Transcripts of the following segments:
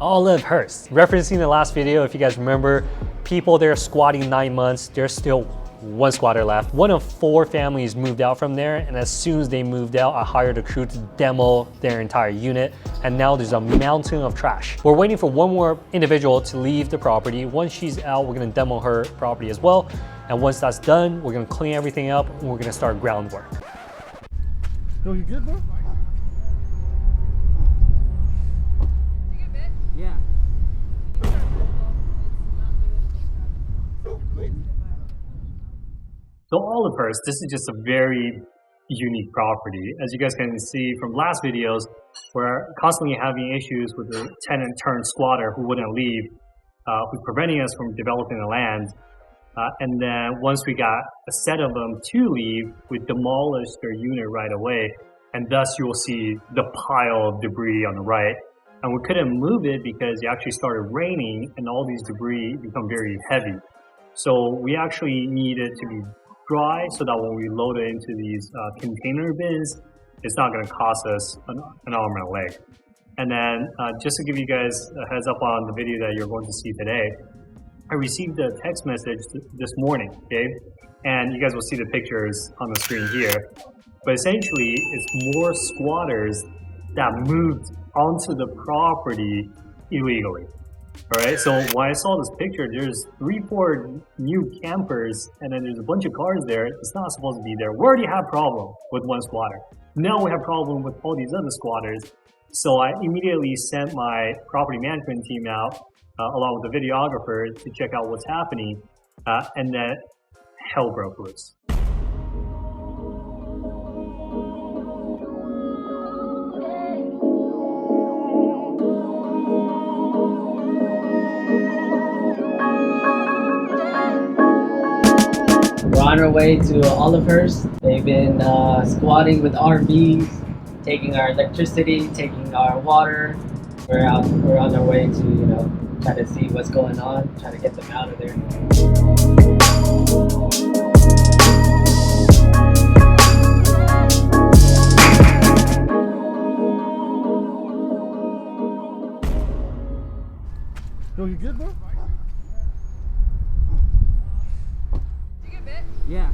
Olive Hearst. Referencing the last video, if you guys remember, people there squatting 9 months, there's still one squatter left. One of 4 families moved out from there, and as soon as they moved out, I hired a crew to demo their entire unit, and now there's a mountain of trash. We're waiting for one more individual to leave the property. Once she's out, we're gonna demo her property as well, and once that's done, we're gonna clean everything up, and we're gonna start groundwork. Yo, you good, bro? Yeah. So Olive Hearst, this is just a very unique property. As you guys can see from last videos, we're constantly having issues with the tenant turned squatter who wouldn't leave, who's preventing us from developing the land. And then once we got a set of them to leave, we demolished their unit right away. And thus you will see the pile of debris on the right. And we couldn't move it because it actually started raining and all these debris become very heavy. So we actually needed to be dry so that when we load it into these container bins, it's not going to cost us an arm and a leg. And then just to give you guys a heads up on the video that you're going to see today, I received a text message this morning, okay? And you guys will see the pictures on the screen here. But essentially, it's more squatters that moved onto the property illegally. All right, so when I saw this picture, there's 3-4 new campers, and then there's a bunch of cars there. It's not supposed to be there. We already have problem with one squatter. Now we have problem with all these other squatters. So I immediately sent my property management team out, along with the videographer, to check out what's happening, and then hell broke loose. We're on our way to Olive Hearst. They've been squatting with RVs, taking our electricity, taking our water. We're on our way to, try to see what's going on, try to get them out of there. Yo, you good, bro? Yeah.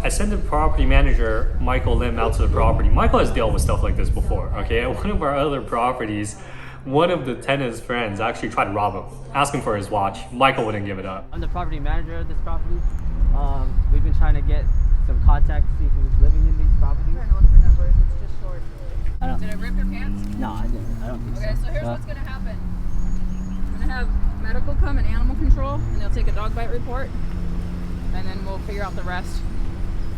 I sent the property manager, Michael Lim, out to the property. Michael has dealt with stuff like this before, okay? At one of our other properties, one of the tenant's friends actually tried to rob him, ask him for his watch. Michael wouldn't give it up. I'm the property manager of this property. We've been trying to get some contact to see who's living in these properties. I don't know what her number is, it's just short. Did I rip your pants? No, I didn't. I don't think Okay, so here's what's gonna happen. I'm gonna have medical come and animal control, and they'll take a dog bite report, and then we'll figure out the rest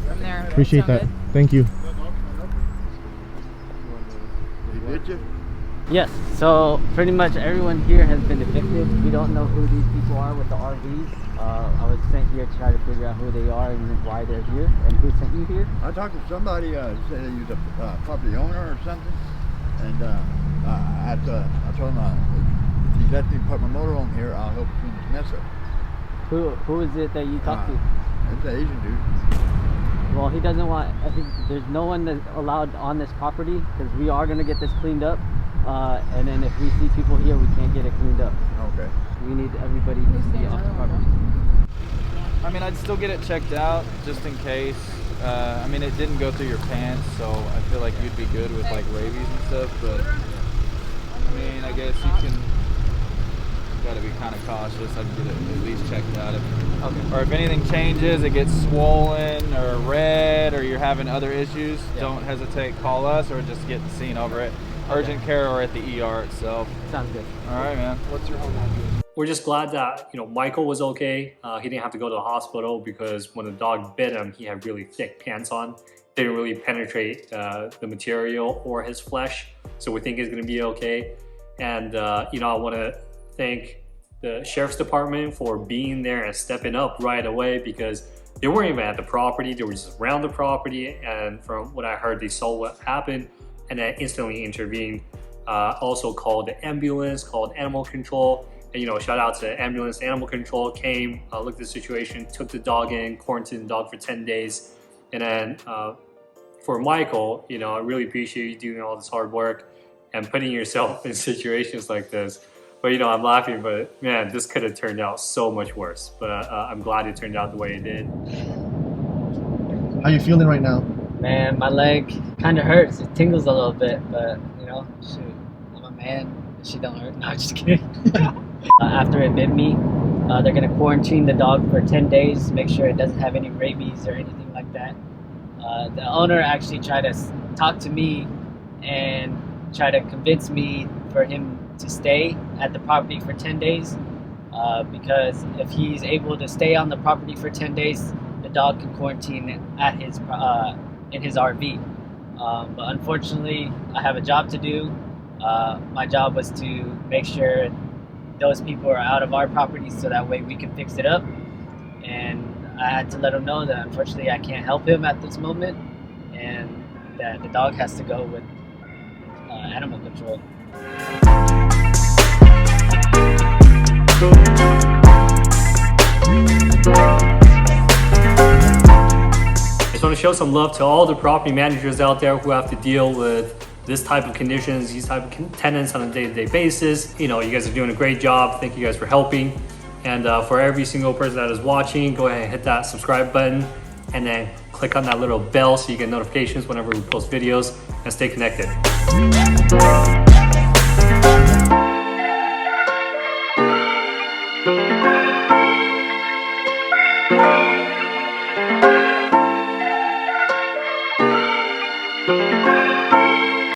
from there. Appreciate that. Good? Thank you. Yes, so pretty much everyone here has been evicted. We don't know who these people are with the RVs. I was sent here to try to figure out who they are and why they're here and who sent you here. I talked to somebody, said he was a property owner or something, and I told him if he let me put my motorhome here, I'll help clean this mess up. Who is it that you talked to? It's an Asian dude. Well, he doesn't want, I think there's no one that's allowed on this property because we are going to get this cleaned up. And then if we see people here, we can't get it cleaned up. Okay. We need everybody to be off the property. I mean, I'd still get it checked out just in case. I mean, it didn't go through your pants, so I feel like you'd be good with like rabies and stuff. But I mean, I guess you gotta be kind of cautious. I'd get it at least checked out. Or if anything changes, it gets swollen or red, or you're having other issues, don't hesitate. Call us or just get seen over at urgent care or at the ER itself. Sounds good. All right, man. What's your home address? We're just glad that Michael was okay. He didn't have to go to the hospital because when the dog bit him, he had really thick pants on. Didn't really penetrate the material or his flesh, so we think he's going to be okay. And I want to thank the sheriff's department for being there and stepping up right away because they weren't even at the property. They were just around the property, and from what I heard, they saw what happened and then instantly intervened. Also called the ambulance, called animal control. And, shout out to ambulance, animal control came, looked at the situation, took the dog in, quarantined the dog for 10 days. And then for Michael, I really appreciate you doing all this hard work. and putting yourself in situations like this. But you know, I'm laughing, but man, this could have turned out so much worse. But I'm glad it turned out the way it did. How you feeling right now? Man, my leg kind of hurts. It tingles a little bit, but you know, shoot, I'm a man. She don't hurt. No, I'm just kidding. After it bit me, they're gonna quarantine the dog for 10 days, make sure it doesn't have any rabies or anything like that. The owner actually tried to talk to me and try to convince me for him to stay at the property for 10 days because if he's able to stay on the property for 10 days, the dog can quarantine at his in his RV. But unfortunately, I have a job to do. My job was to make sure those people are out of our property so that way we can fix it up. And I had to let him know that unfortunately I can't help him at this moment and that the dog has to go with animal control. I just want to show some love to all the property managers out there who have to deal with this type of conditions, these type of tenants on a day-to-day basis. You know, you guys are doing a great job. Thank you guys for helping. And for every single person that is watching, go ahead and hit that subscribe button and then click on that little bell so you get notifications whenever we post videos, and stay connected.